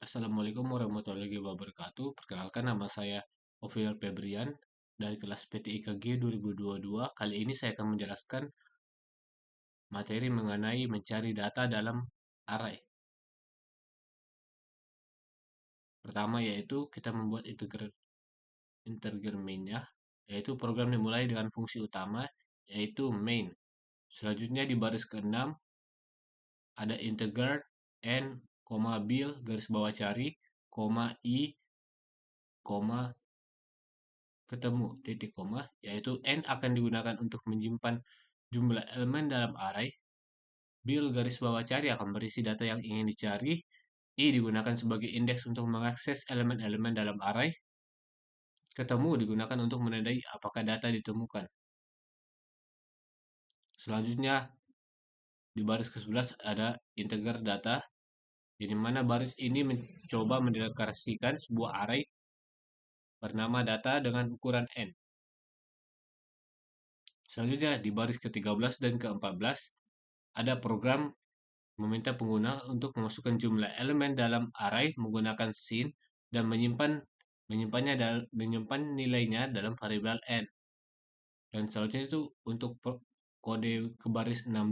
Assalamualaikum warahmatullahi wabarakatuh. Perkenalkan nama saya Oviel Febrian dari kelas PTIKG 2022. Kali ini saya akan menjelaskan materi mengenai mencari data dalam array. Pertama yaitu kita membuat integer main ya, yaitu program dimulai dengan fungsi utama yaitu main. Selanjutnya di baris ke-6 ada integer n, bil garis bawah cari, i, ketemu titik koma, yaitu n akan digunakan untuk menyimpan jumlah elemen dalam array, bil garis bawah cari akan berisi data yang ingin dicari, i digunakan sebagai indeks untuk mengakses elemen-elemen dalam array, ketemu digunakan untuk menandai apakah data ditemukan. Selanjutnya di baris ke-11 ada integer data, di mana baris ini mencoba mendeklarasikan sebuah array bernama data dengan ukuran n. Selanjutnya di baris ke-13 dan ke-14 ada program meminta pengguna untuk memasukkan jumlah elemen dalam array menggunakan sin dan menyimpan nilainya dalam variabel n. Dan selanjutnya itu untuk kode ke baris 16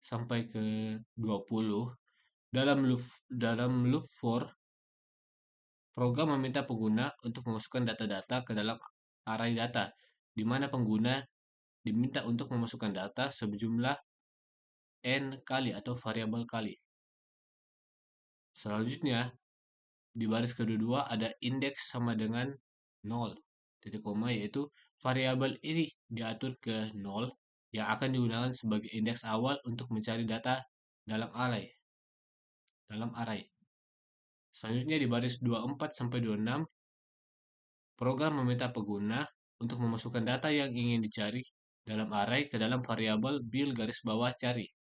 sampai ke 20 dalam loop for program meminta pengguna untuk memasukkan data-data ke dalam array data, di mana pengguna diminta untuk memasukkan data sejumlah n kali atau variabel kali. Selanjutnya, di baris kedua ada indeks sama dengan 0, titik koma, yaitu variabel ini diatur ke 0 yang akan digunakan sebagai indeks awal untuk mencari data dalam array. Selanjutnya di baris 24 sampai 26, program meminta pengguna untuk memasukkan data yang ingin dicari dalam array ke dalam variabel bil garis bawah cari.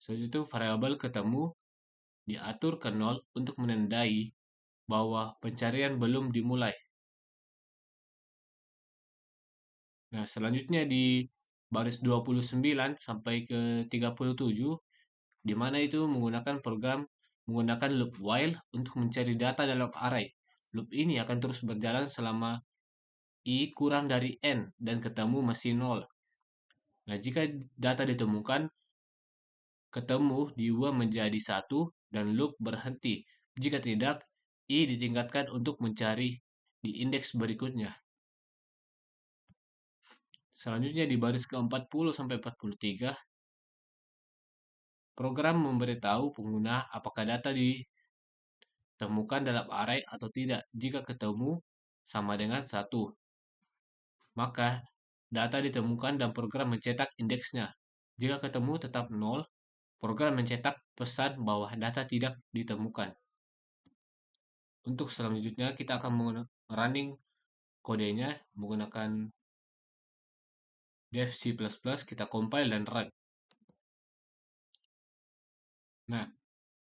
Selanjutnya itu variabel ketemu diatur ke 0 untuk menandai bahwa pencarian belum dimulai. Nah, selanjutnya di baris 29 sampai ke 37, di mana itu menggunakan loop while untuk mencari data dalam array. Loop ini akan terus berjalan selama i kurang dari n dan ketemu masih 0. Nah, jika data ditemukan, ketemu diubah menjadi 1 dan loop berhenti. Jika tidak, i ditingkatkan untuk mencari di indeks berikutnya. Selanjutnya di baris ke-40 sampai 43, program memberitahu pengguna apakah data ditemukan dalam array atau tidak. Jika ketemu sama dengan 1, maka data ditemukan dan program mencetak indeksnya. Jika ketemu tetap 0, program mencetak pesan bahwa data tidak ditemukan. Untuk selanjutnya kita akan running kodenya menggunakan dev C++, kita compile dan run. Nah,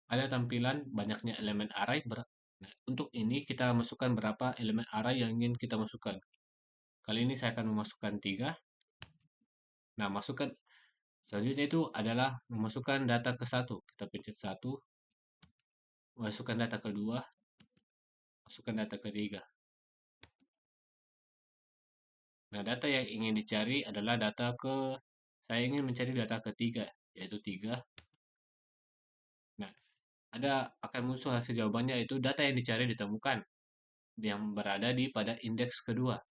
ada tampilan banyaknya elemen array. Nah, untuk ini kita masukkan berapa elemen array yang ingin kita masukkan. Kali ini saya akan memasukkan 3. Nah, selanjutnya itu adalah memasukkan data ke 1. Kita pencet 1, masukkan data kedua, masukkan data ketiga. Nah, data yang ingin dicari adalah saya ingin mencari data ketiga, yaitu 3. Nah, akan muncul hasil jawabannya, yaitu data yang dicari ditemukan, yang berada pada indeks kedua.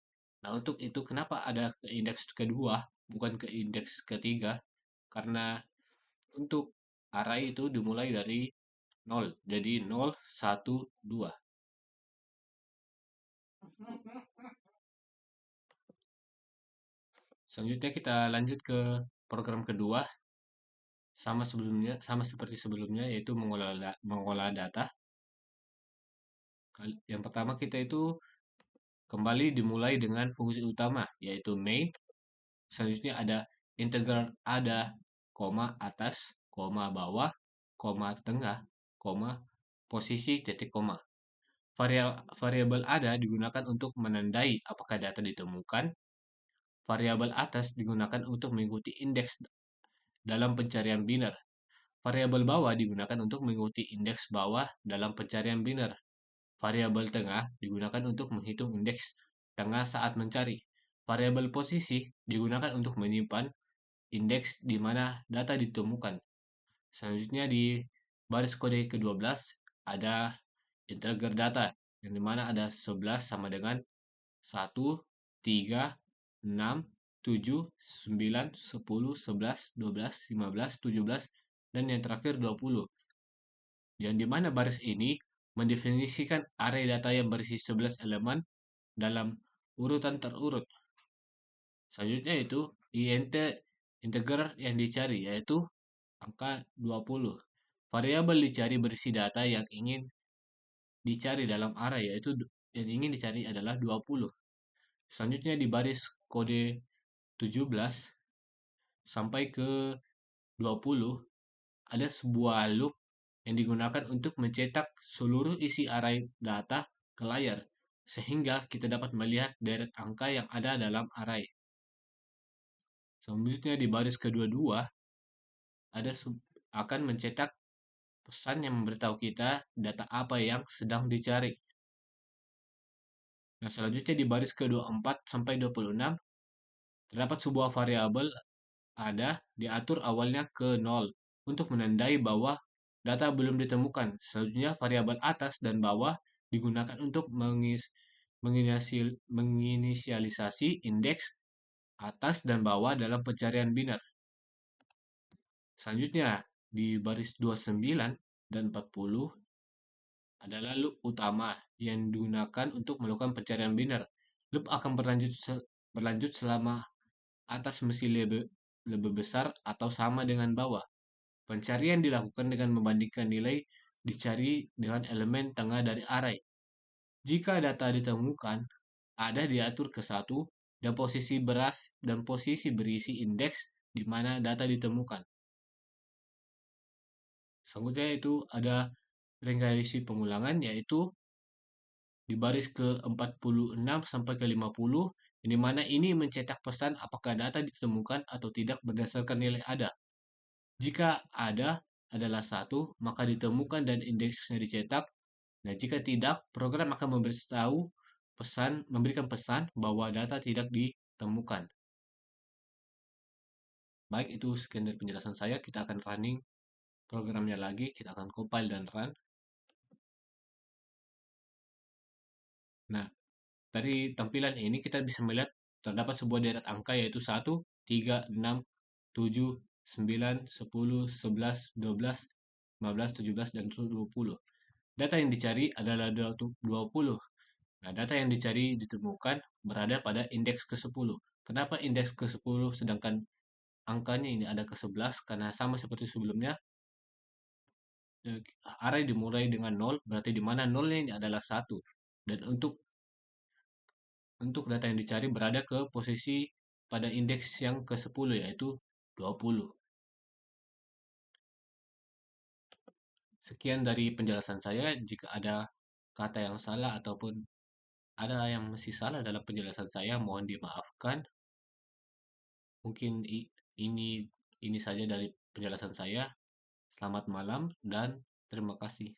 Nah, untuk itu kenapa ada ke indeks kedua, bukan ke indeks ketiga? Karena untuk array itu dimulai dari 0, jadi 0, 1, 2. Selanjutnya kita lanjut ke program kedua, sama seperti sebelumnya, yaitu mengolah data. Yang pertama kita itu kembali dimulai dengan fungsi utama, yaitu main. Selanjutnya ada integer ada, koma atas, koma bawah, koma tengah, koma posisi, titik koma. Variabel ada digunakan untuk menandai apakah data ditemukan. Variabel atas digunakan untuk mengikuti indeks dalam pencarian biner. Variabel bawah digunakan untuk mengikuti indeks bawah dalam pencarian biner. Variabel tengah digunakan untuk menghitung indeks tengah saat mencari. Variabel posisi digunakan untuk menyimpan indeks di mana data ditemukan. Selanjutnya di baris kode ke-12 ada integer data, yang dimana ada 11 sama dengan 1, 3, 6, 7, 9, 10, 11, 12, 15, 17, dan yang terakhir 20. Yang dimana baris ini mendefinisikan array data yang berisi 11 elemen dalam urutan terurut. Selanjutnya itu int integer yang dicari, yaitu angka 20. Variabel dicari berisi data yang ingin dicari dalam array, yaitu yang ingin dicari adalah 20. Selanjutnya di baris kode 17 sampai ke 20 ada sebuah loop yang digunakan untuk mencetak seluruh isi array data ke layar, sehingga kita dapat melihat deret angka yang ada dalam array. Selanjutnya di baris kedua-dua ada akan mencetak pesan yang memberitahu kita data apa yang sedang dicari. Nah, selanjutnya di baris ke-24 sampai 26 terdapat sebuah variabel ada diatur awalnya ke 0 untuk menandai bahwa data belum ditemukan. Selanjutnya variabel atas dan bawah digunakan untuk menginisialisasi indeks atas dan bawah dalam pencarian biner. Selanjutnya di baris 29 dan 40 adalah loop utama yang digunakan untuk melakukan pencarian biner. Loop akan berlanjut selama atas mesti lebih besar atau sama dengan bawah. Pencarian dilakukan dengan membandingkan nilai dicari dengan elemen tengah dari array. Jika data ditemukan, ada diatur ke satu dan posisi berisi indeks di mana data ditemukan. Selanjutnya itu ada ringkasih pengulangan, yaitu di baris ke-46 sampai ke-50, di mana ini mencetak pesan apakah data ditemukan atau tidak berdasarkan nilai ada. Jika ada adalah satu, maka ditemukan dan indeksnya dicetak. Nah, jika tidak, program akan memberikan pesan bahwa data tidak ditemukan. Baik, itu sekian dari penjelasan saya. Kita akan running programnya lagi, kita akan compile dan run. Nah, dari tampilan ini kita bisa melihat terdapat sebuah deret angka, yaitu 1, 3, 6, 7, 9, 10, 11, 12, 15, 17, dan 20. Data yang dicari adalah 20. Nah, data yang dicari ditemukan berada pada indeks ke-10. Kenapa indeks ke-10 sedangkan angkanya ini ada ke-11? Karena sama seperti sebelumnya, array dimulai dengan 0, berarti di mana 0-nya ini adalah 1. Dan untuk data yang dicari berada ke posisi pada indeks yang ke-10, yaitu 20. Sekian dari penjelasan saya. Jika ada kata yang salah ataupun ada yang masih salah dalam penjelasan saya, mohon dimaafkan. Mungkin ini ini saja dari penjelasan saya. Selamat malam dan terima kasih.